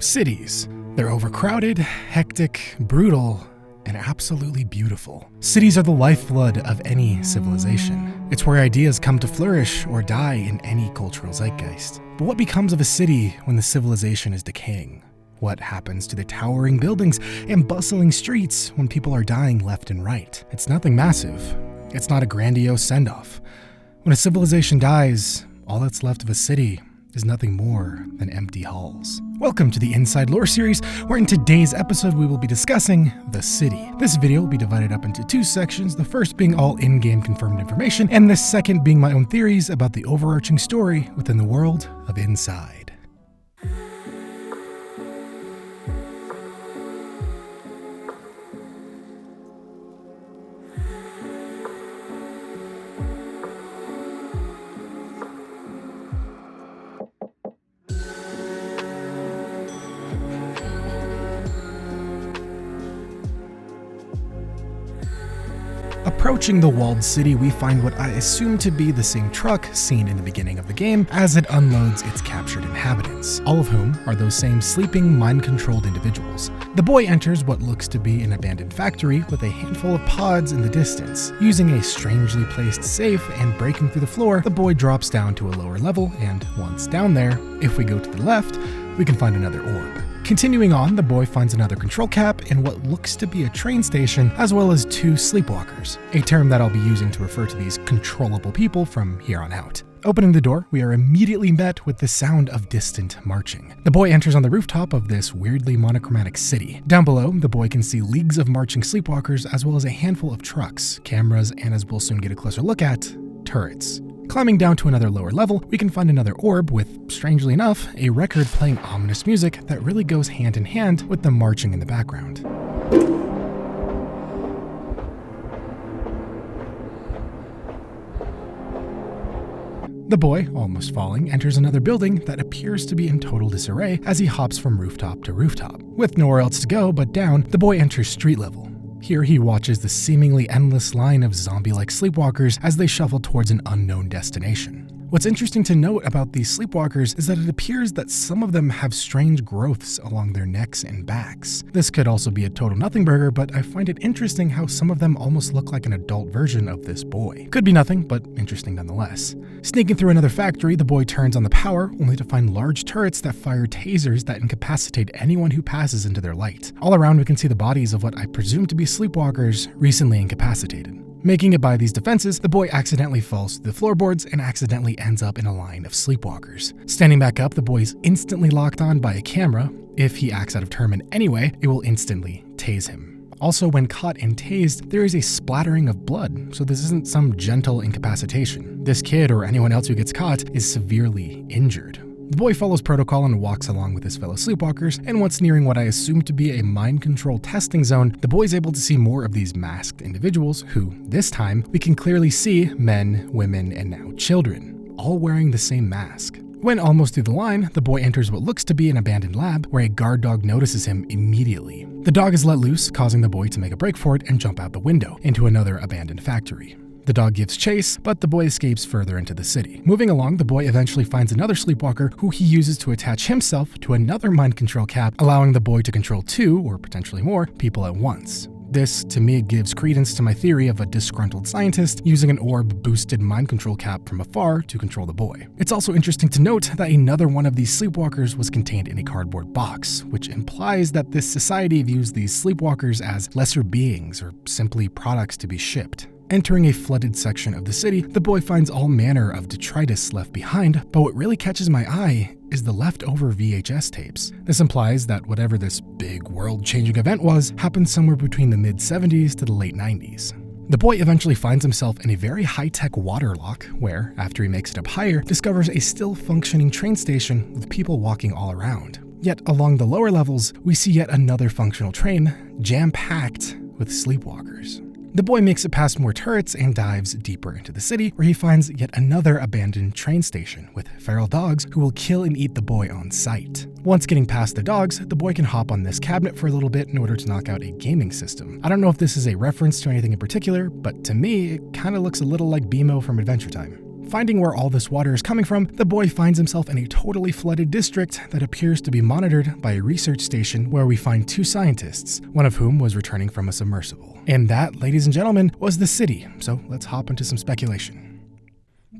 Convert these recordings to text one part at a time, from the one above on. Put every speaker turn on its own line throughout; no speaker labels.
Cities. They're overcrowded, hectic, brutal, and absolutely beautiful. Cities are the lifeblood of any civilization. It's where ideas come to flourish or die in any cultural zeitgeist. But what becomes of a city when the civilization is decaying? What happens to the towering buildings and bustling streets when people are dying left and right? It's nothing massive. It's not a grandiose send-off. When a civilization dies, all that's left of a city is nothing more than empty halls. Welcome to the Inside Lore series, where in today's episode we will be discussing the city. This video will be divided up into two sections, the first being all in-game confirmed information, and the second being my own theories about the overarching story within the world of Inside. Approaching the walled city, we find what I assume to be the same truck seen in the beginning of the game as it unloads its captured inhabitants, all of whom are those same sleeping, mind-controlled individuals. The boy enters what looks to be an abandoned factory with a handful of pods in the distance. Using a strangely placed safe and breaking through the floor, the boy drops down to a lower level, and once down there, if we go to the left, we can find another orb. Continuing on, the boy finds another control cap in what looks to be a train station, as well as two sleepwalkers, a term that I'll be using to refer to these controllable people from here on out. Opening the door, we are immediately met with the sound of distant marching. The boy enters on the rooftop of this weirdly monochromatic city. Down below, the boy can see leagues of marching sleepwalkers, as well as a handful of trucks, cameras, and as we'll soon get a closer look at, turrets. Climbing down to another lower level, we can find another orb with, strangely enough, a record playing ominous music that really goes hand in hand with the marching in the background. The boy, almost falling, enters another building that appears to be in total disarray as he hops from rooftop to rooftop. With nowhere else to go but down, the boy enters street level. Here he watches the seemingly endless line of zombie-like sleepwalkers as they shuffle towards an unknown destination. What's interesting to note about these sleepwalkers is that it appears that some of them have strange growths along their necks and backs. This could also be a total nothing burger, but I find it interesting how some of them almost look like an adult version of this boy. Could be nothing, but interesting nonetheless. Sneaking through another factory, the boy turns on the power, only to find large turrets that fire tasers that incapacitate anyone who passes into their light. All around we can see the bodies of what I presume to be sleepwalkers recently incapacitated. Making it by these defenses, the boy accidentally falls through the floorboards and accidentally ends up in a line of sleepwalkers. Standing back up, the boy is instantly locked on by a camera. If he acts out of turn in any way, it will instantly tase him. Also, when caught and tased, there is a splattering of blood, so this isn't some gentle incapacitation. This kid, or anyone else who gets caught, is severely injured. The boy follows protocol and walks along with his fellow sleepwalkers, and once nearing what I assume to be a mind control testing zone, the boy is able to see more of these masked individuals who, this time, we can clearly see men, women, and now children, all wearing the same mask. When almost through the line, the boy enters what looks to be an abandoned lab where a guard dog notices him immediately. The dog is let loose, causing the boy to make a break for it and jump out the window into another abandoned factory. The dog gives chase, but the boy escapes further into the city. Moving along, the boy eventually finds another sleepwalker who he uses to attach himself to another mind control cap, allowing the boy to control two, or potentially more, people at once. This, to me, gives credence to my theory of a disgruntled scientist using an orb-boosted mind control cap from afar to control the boy. It's also interesting to note that another one of these sleepwalkers was contained in a cardboard box, which implies that this society views these sleepwalkers as lesser beings or simply products to be shipped. Entering a flooded section of the city, the boy finds all manner of detritus left behind, but what really catches my eye is the leftover VHS tapes. This implies that whatever this big world-changing event was happened somewhere between the mid-70s to the late 90s. The boy eventually finds himself in a very high-tech water lock where, after he makes it up higher, discovers a still functioning train station with people walking all around. Yet along the lower levels, we see yet another functional train, jam-packed with sleepwalkers. The boy makes it past more turrets and dives deeper into the city, where he finds yet another abandoned train station with feral dogs who will kill and eat the boy on sight. Once getting past the dogs, the boy can hop on this cabinet for a little bit in order to knock out a gaming system. I don't know if this is a reference to anything in particular, but to me, it kinda looks a little like BMO from Adventure Time. Finding where all this water is coming from, the boy finds himself in a totally flooded district that appears to be monitored by a research station where we find 2 scientists, one of whom was returning from a submersible. And that, ladies and gentlemen, was the city, so let's hop into some speculation.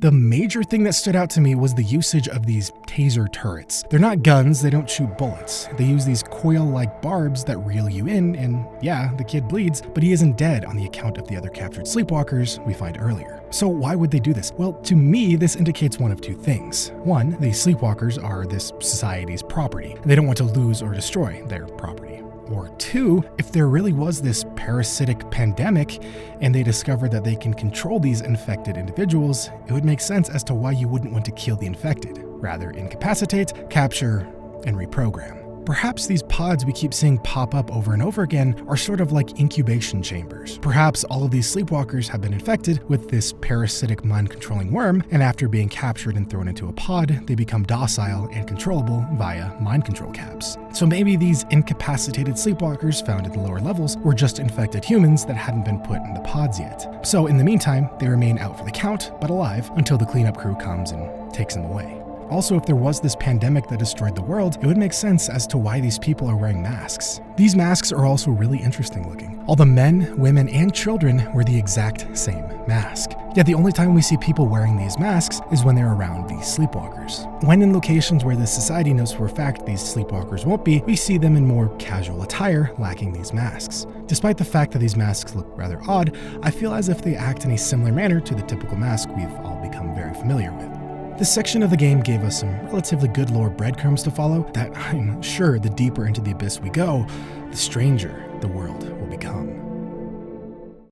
The major thing that stood out to me was the usage of these taser turrets. They're not guns, they don't shoot bullets. They use these coil-like barbs that reel you in, and yeah, the kid bleeds, but he isn't dead on the account of the other captured sleepwalkers we find earlier. So why would they do this? Well, to me, this indicates one of 2 things. One, the sleepwalkers are this society's property. They don't want to lose or destroy their property. Or 2, if there really was this parasitic pandemic and they discovered that they can control these infected individuals, it would make sense as to why you wouldn't want to kill the infected. Rather, incapacitate, capture, and reprogram. Perhaps these pods we keep seeing pop up over and over again are sort of like incubation chambers. Perhaps all of these sleepwalkers have been infected with this parasitic mind-controlling worm, and after being captured and thrown into a pod, they become docile and controllable via mind control caps. So maybe these incapacitated sleepwalkers found in the lower levels were just infected humans that hadn't been put in the pods yet. So in the meantime, they remain out for the count, but alive, until the cleanup crew comes and takes them away. Also, if there was this pandemic that destroyed the world, it would make sense as to why these people are wearing masks. These masks are also really interesting looking. All the men, women, and children wear the exact same mask. Yet the only time we see people wearing these masks is when they're around these sleepwalkers. When in locations where the society knows for a fact these sleepwalkers won't be, we see them in more casual attire, lacking these masks. Despite the fact that these masks look rather odd, I feel as if they act in a similar manner to the typical mask we've all become very familiar with. This section of the game gave us some relatively good lore breadcrumbs to follow that I'm sure the deeper into the abyss we go, the stranger the world will become.